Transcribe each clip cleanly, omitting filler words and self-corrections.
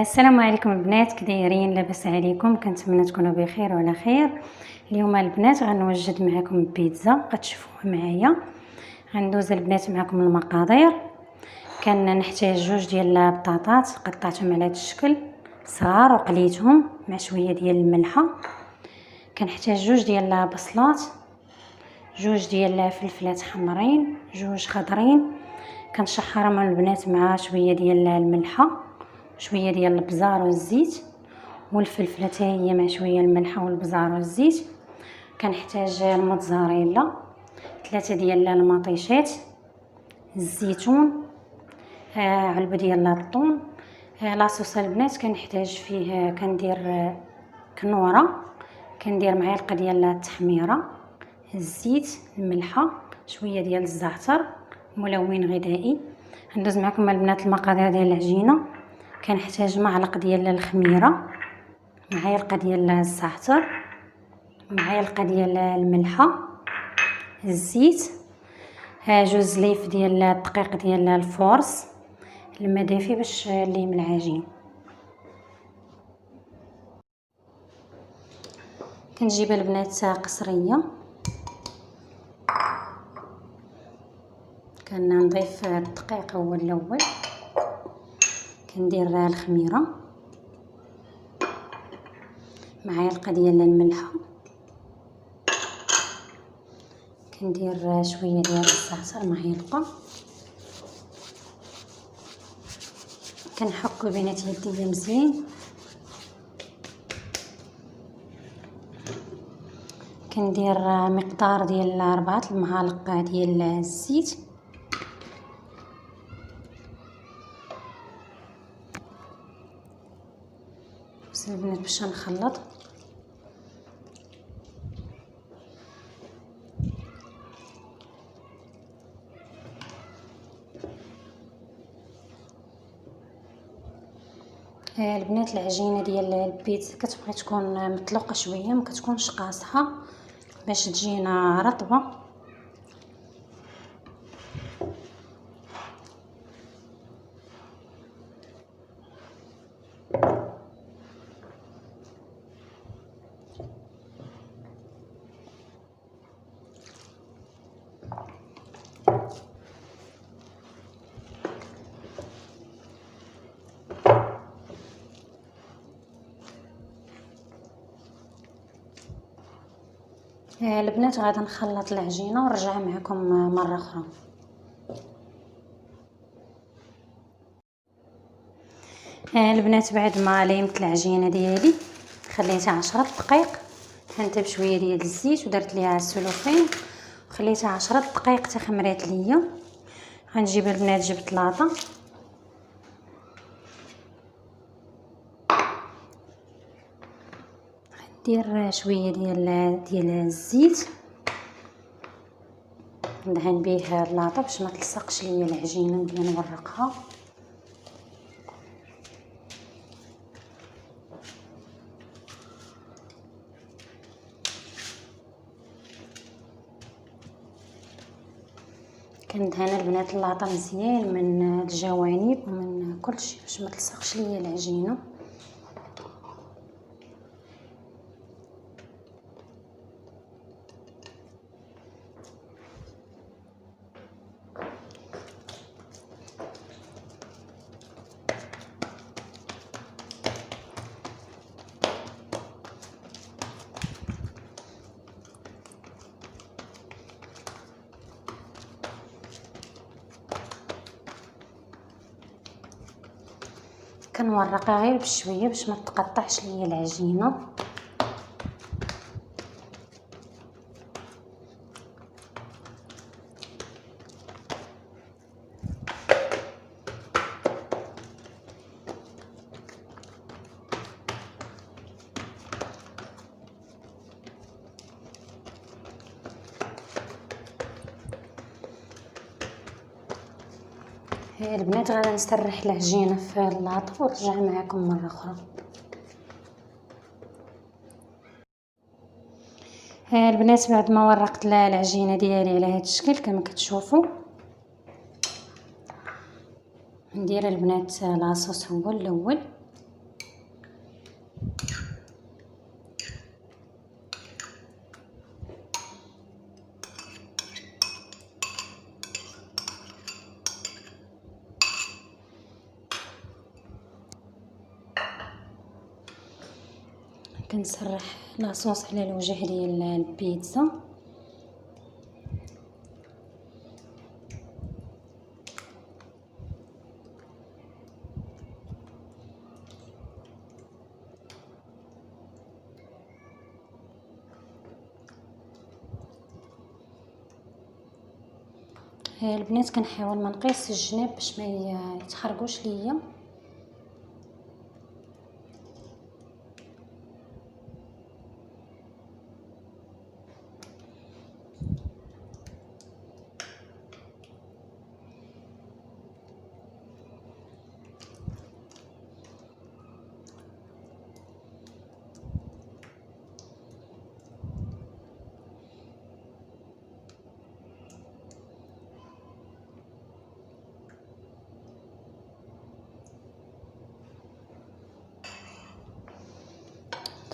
السلام عليكم البنات، كدايرين؟ لاباس عليكم؟ كنتمنى تكونوا بخير وعلى خير. اليوم البنات غنوجد معكم بيتزا غتشوفوها معايا. غندوز البنات معكم المقادير. كنحتاج جوج ديال البطاطات قطعتهم على هذا الشكل صغار وقليتهم مع شويه ديال الملحه. كنحتاج جوج ديال البصلات، جوج ديال الفلفلات حمرين، جوج خضرين كنشحرهم البنات مع شويه ديال الملحه، شويه ديال البزار والزيت، والفلفله حتى هي مع شويه الملحه والبزار والزيت. كنحتاج الموتزاريلا، 3 ديال المطيشات، الزيتون، علبه ديال الطون. لاصوص البنات كنحتاج فيه كندير كنوره، كندير معلقه ديال التحميره، الزيت، الملحه، شويه ديال الزعتر، ملون غذائي. ندوز معكم البنات المقادير ديال العجينه. كنحتاج معلقه ديال الخميره، معلقه ديال الزعتر، معلقه ديال الملحه، الزيت، جوج ليف ديال الدقيق ديال الفورس، الماء دافي باش نليم العجين. كنجيب البنات قصريه، كنضيف الدقيق هو الاول، كندير الخميره، معلقه ديال الملحه، كندير شويه ديال الزعتر معلقه. كنحك بين يديا مزيان. كندير مقدار ديال 4 المعالق ديال الزيت، بس البنات باش نخلط. البنات العجينه ديال البيتزا كتبغي تكون مطلوقه شويه، ما كتكونش قاصحه باش تجينا رطبه. البنات غادي نخلط العجينه ونرجع معكم مره اخرى. البنات بعد ما ليمت العجينه ديالي خليتها 10 دقائق، دهنتها بشويه ديال الزيت ودرت ليها السلوفين وخليتها 10 دقائق حتى خمرات ليا. غنجيب البنات جبت لاطه، ندير شويه ديال الزيت ندهن به اللاطه باش ما تلصقش ليا العجينه. نبدا نورقها. كندهن البنات اللاطه مزيان من الجوانب ومن كل شيء باش ما تلصقش ليا العجينه. كنورقها غير بشويه باش ما تقطعش ليا العجينه. البنات غادي نسرح العجينه في اللاطه ونرجع معكم مره اخرى. البنات بعد ما ورقت العجينه ديالي على هذا الشكل كما كتشوفوا، ندير البنات لاصوص هو الاول. كنسرح لاصوص على الوجه ديال البيتزا. البنات كنحاول ما نقيس الجناب باش ما يتخرجوش ليا.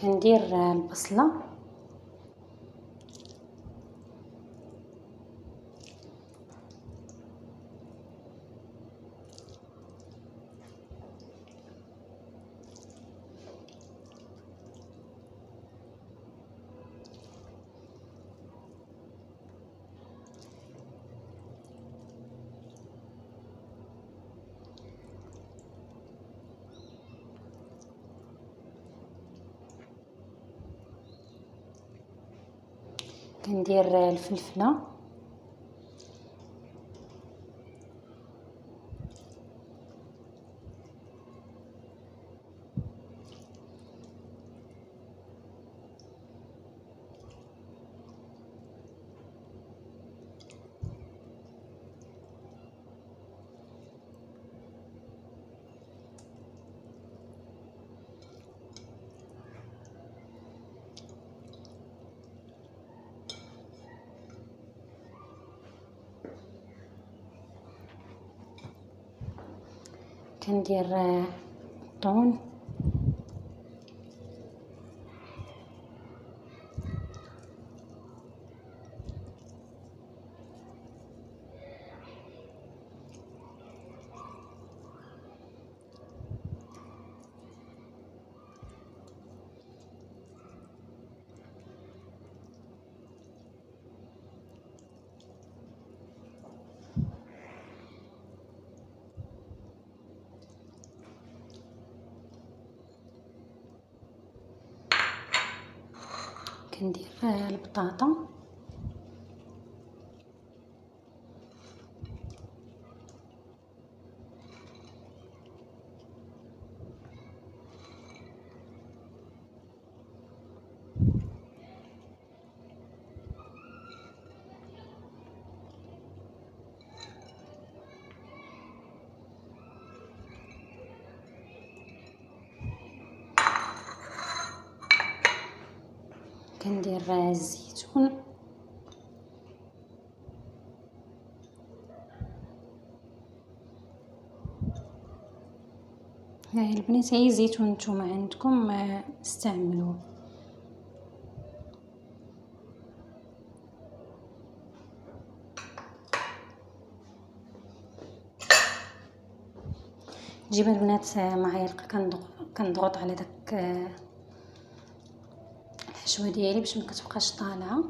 كندير البصله كندير الفلفله كندير الثوم كندير البطاطا كندير الزيتون البنات اي زيتون نتوما عندكم استعملوه. نجيب البنات معلقه كنضغط على داك الحشوه ديالي باش ما كتبقاش طالعه.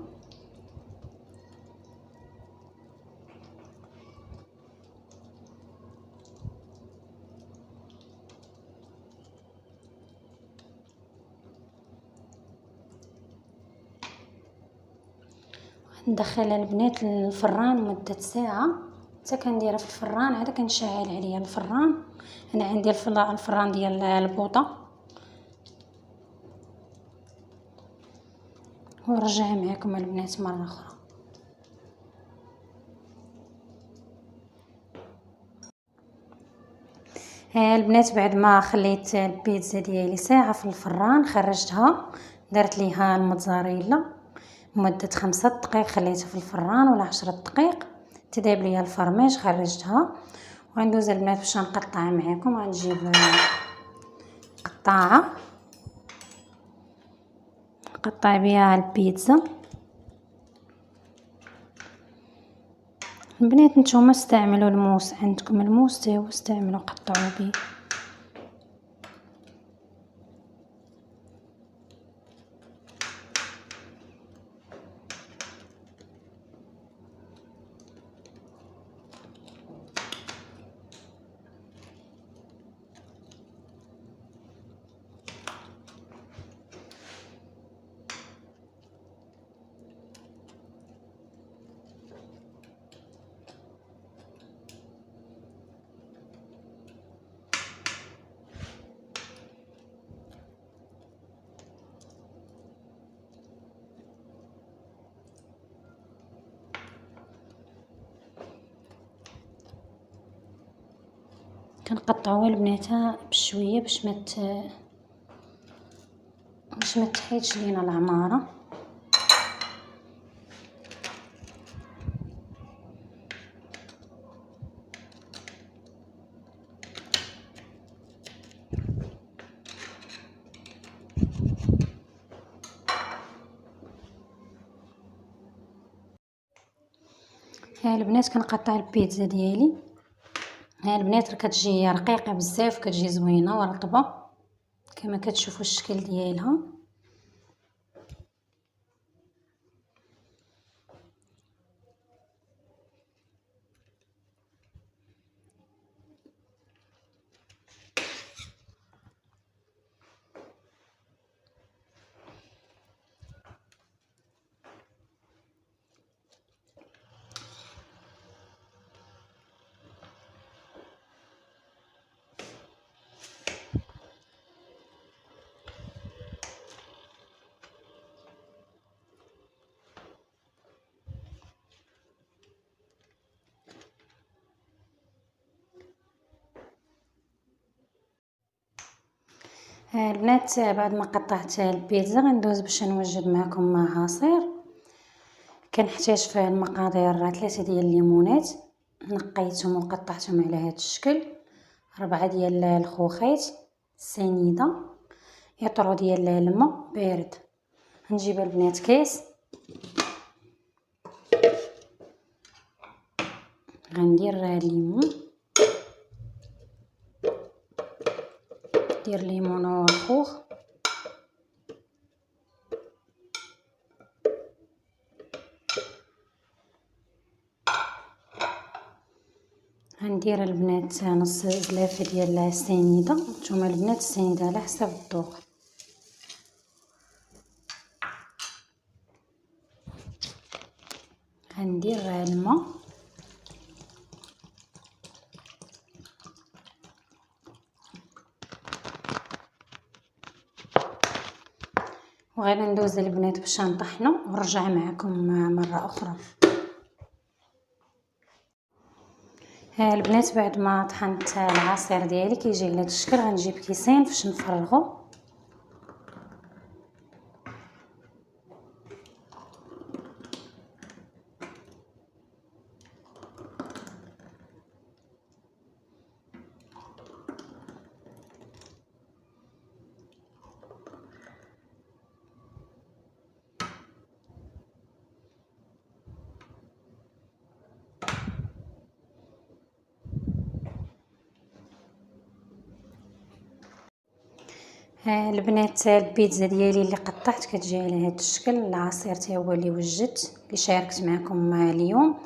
ندخل البنات الفران مده ساعه حتى كنديرها في الفران، عاد كنشعل عليا الفران. انا عندي الفران ديال البوطه، ونرجع معكم البنات مره اخرى. البنات بعد ما خليت البيتزا ديالي ساعه في الفران خرجتها، درت ليها الموتزاريلا مده 5 دقائق، خليتها في الفران ولا 10 دقائق تذاب ليا الفرماج، خرجتها. وغندوز البنات باش نقطع معكم. غنجيب قطاعه نقطع بها البيتزا. البنات نتوما استعملوا الموس، عندكم الموس تاهو استعملوا قطعوا به. كنقطعوها البنات بشويه باش ما تحيدش لينا العماره. ها البنات كنقطع البيتزا ديالي. ها البنات كتجي رقيقه بزاف، كتجي زوينه ورطبه كما كتشوفوا الشكل ديالها. البنات بعد ما قطعت البيتزا غندوز باش نوجد معكم عصير. كنحتاج في المقادير 3 ديال الليمونات نقيتهم وقطعتهم على هذا الشكل، 4 ديال الخوخيت سنيده، يطرو ديال الماء بارد. غنجيب البنات كيس، غندير الليمون، دير ليمون والخوخ، غندير البنات نص زلافه ديال السنيده. نتوما البنات السنيده على حسب الذوق. غندير الماء، وغادي ندوز البنات باش نطحنو ونرجع معكم مره اخرى. ها البنات بعد ما طحنت العصير ديالي كيجي على هذا الشكل، غنجيب كيسين باش نفرغو. ها البنات البيتزا ديالي اللي قطعت كتجي على هذا الشكل. العصير حتى هو اللي وجدت اللي شاركت معكم اليوم.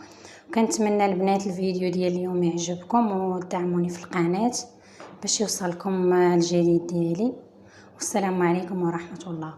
وكنتمنى البنات الفيديو ديال اليوم يعجبكم ودعموني في القناه باش يوصلكم الجديد ديالي. والسلام عليكم ورحمه الله.